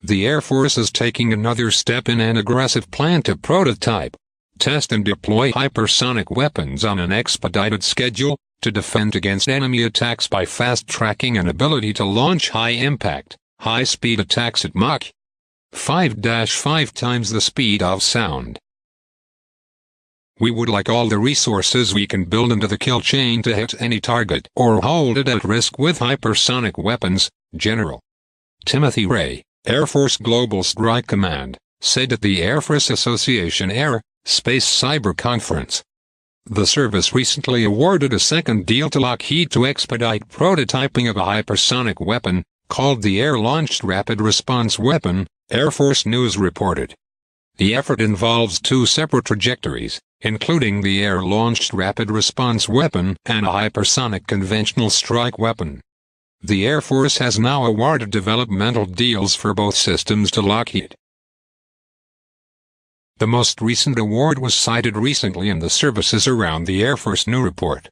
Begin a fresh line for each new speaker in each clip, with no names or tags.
the Air Force is taking another step in an aggressive plan to prototype, test and deploy hypersonic weapons on an expedited schedule, to defend against enemy attacks by fast-tracking an ability to launch high-impact, high-speed attacks at Mach 5-5 times the speed of sound. We would like all the resources we can build into the kill chain to hit any target or hold it at risk with hypersonic weapons, General Timothy Ray, Air Force Global Strike Command, said at the Air Force Association Air Space Cyber Conference. The service recently awarded a second deal to Lockheed to expedite prototyping of a hypersonic weapon, called the Air-Launched Rapid Response Weapon, Air Force News reported. The effort involves two separate trajectories, including the Air-Launched Rapid Response Weapon and a hypersonic conventional strike weapon. The Air Force has now awarded developmental deals for both systems to Lockheed. The most recent award was cited recently in the Services Around the Air Force New Report,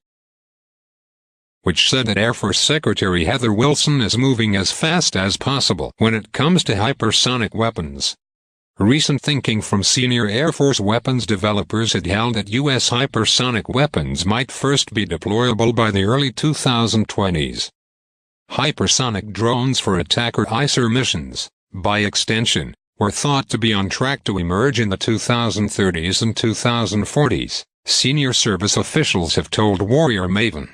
which said that Air Force Secretary Heather Wilson is moving as fast as possible when it comes to hypersonic weapons. Recent thinking from senior Air Force weapons developers had held that U.S. hypersonic weapons might first be deployable by the early 2020s. Hypersonic drones for attack or ICER missions, by extension, were thought to be on track to emerge in the 2030s and 2040s, senior service officials have told Warrior Maven.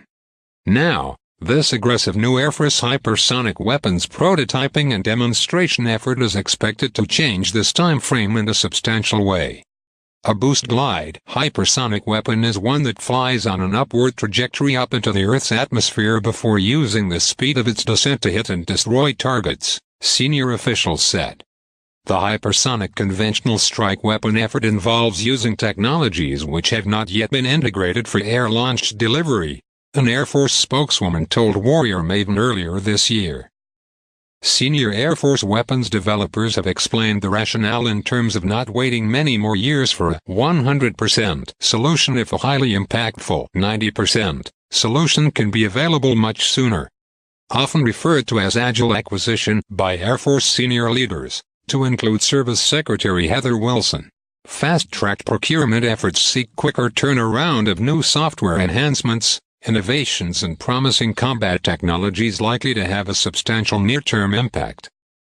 Now, this aggressive new Air Force hypersonic weapons prototyping and demonstration effort is expected to change this time frame in a substantial way. A boost glide hypersonic weapon is one that flies on an upward trajectory up into the Earth's atmosphere before using the speed of its descent to hit and destroy targets, senior officials said. The hypersonic conventional strike weapon effort involves using technologies which have not yet been integrated for air-launched delivery, an Air Force spokeswoman told Warrior Maven earlier this year. Senior Air Force weapons developers have explained the rationale in terms of not waiting many more years for a 100% solution if a highly impactful 90% solution can be available much sooner. Often referred to as agile acquisition by Air Force senior leaders, to include Service Secretary Heather Wilson. Fast-track procurement efforts seek quicker turnaround of new software enhancements, innovations and promising combat technologies likely to have a substantial near-term impact.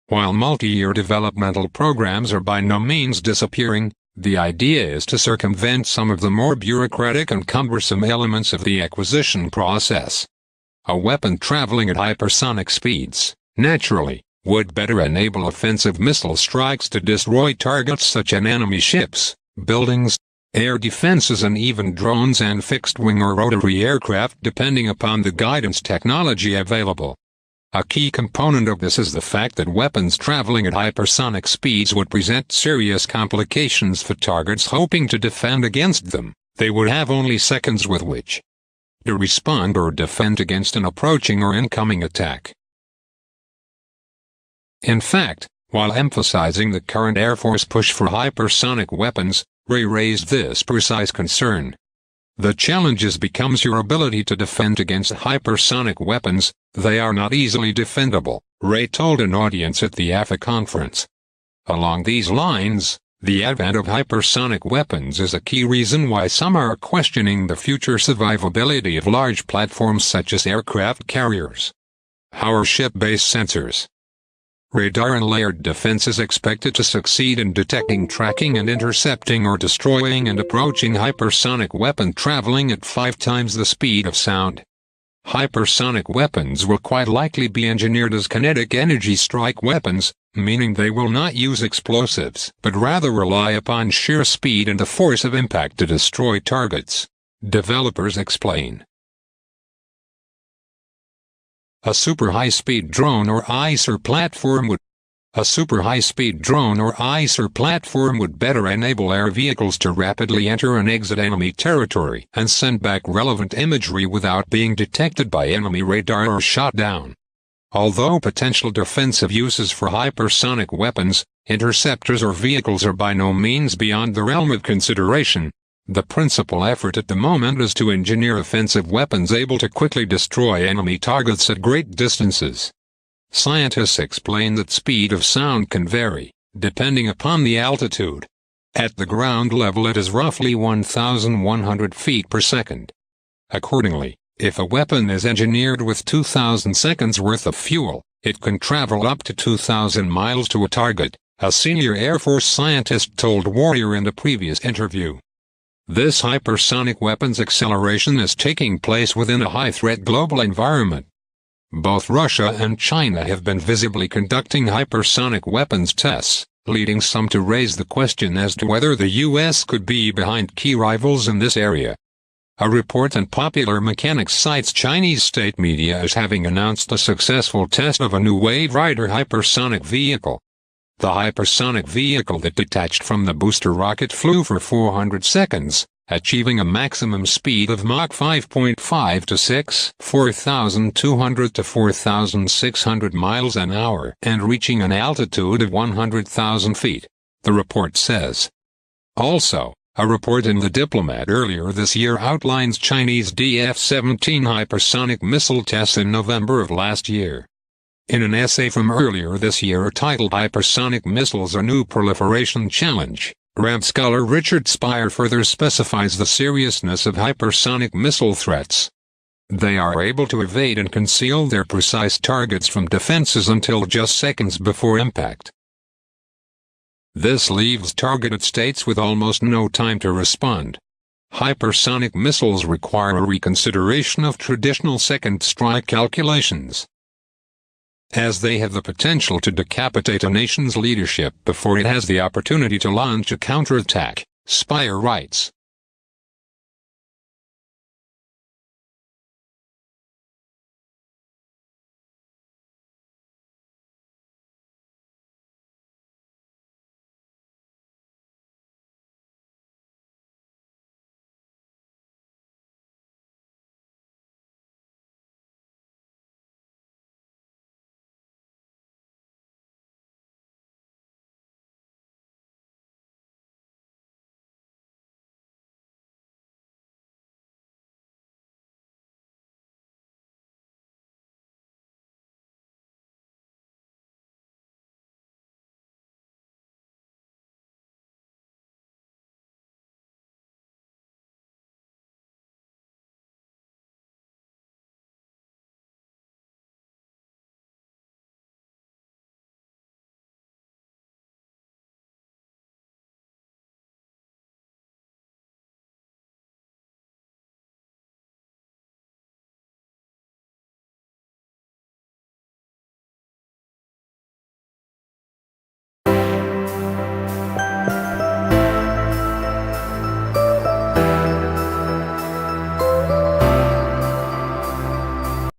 While multi-year developmental programs are by no means disappearing, the idea is to circumvent some of the more bureaucratic and cumbersome elements of the acquisition process. A weapon traveling at hypersonic speeds, naturally, would better enable offensive missile strikes to destroy targets such as enemy ships, buildings, air defenses and even drones and fixed-wing or rotary aircraft depending upon the guidance technology available. A key component of this is the fact that weapons traveling at hypersonic speeds would present serious complications for targets hoping to defend against them. They would have only seconds with which to respond or defend against an approaching or incoming attack. In fact, while emphasizing the current Air Force push for hypersonic weapons, Ray raised this precise concern. The challenge becomes your ability to defend against hypersonic weapons. They are not easily defendable, Ray told an audience at the AFA conference. Along these lines, the advent of hypersonic weapons is a key reason why some are questioning the future survivability of large platforms such as aircraft carriers. How are ship-based sensors, radar and layered defense is expected to succeed in detecting, tracking and intercepting or destroying and approaching hypersonic weapon traveling at 5 times the speed of sound. Hypersonic weapons will quite likely be engineered as kinetic energy strike weapons, meaning they will not use explosives but rather rely upon sheer speed and the force of impact to destroy targets, developers explain. A super high-speed drone or ICER platform would better enable air vehicles to rapidly enter and exit enemy territory and send back relevant imagery without being detected by enemy radar or shot down. Although potential defensive uses for hypersonic weapons, interceptors or vehicles are by no means beyond the realm of consideration, the principal effort at the moment is to engineer offensive weapons able to quickly destroy enemy targets at great distances. Scientists explain that speed of sound can vary, depending upon the altitude. At the ground level it is roughly 1,100 feet per second. Accordingly, if a weapon is engineered with 2,000 seconds worth of fuel, it can travel up to 2,000 miles to a target, a senior Air Force scientist told Warrior in a previous interview. This hypersonic weapons acceleration is taking place within a high-threat global environment. Both Russia and China have been visibly conducting hypersonic weapons tests, leading some to raise the question as to whether the U.S. could be behind key rivals in this area. A report in Popular Mechanics cites Chinese state media as having announced a successful test of a new Wave Rider hypersonic vehicle. The hypersonic vehicle that detached from the booster rocket flew for 400 seconds, achieving a maximum speed of Mach 5.5 to 6, 4,200 to 4,600 miles an hour, and reaching an altitude of 100,000 feet, the report says. Also, a report in The Diplomat earlier this year outlines Chinese DF-17 hypersonic missile tests in November of last year. In an essay from earlier this year titled Hypersonic Missiles: A New Proliferation Challenge, RAND scholar Richard Spire further specifies the seriousness of hypersonic missile threats. They are able to evade and conceal their precise targets from defenses until just seconds before impact. This leaves targeted states with almost no time to respond. Hypersonic missiles require a reconsideration of traditional second strike calculations, as they have the potential to decapitate a nation's leadership before it has the opportunity to launch a counterattack, Spire writes.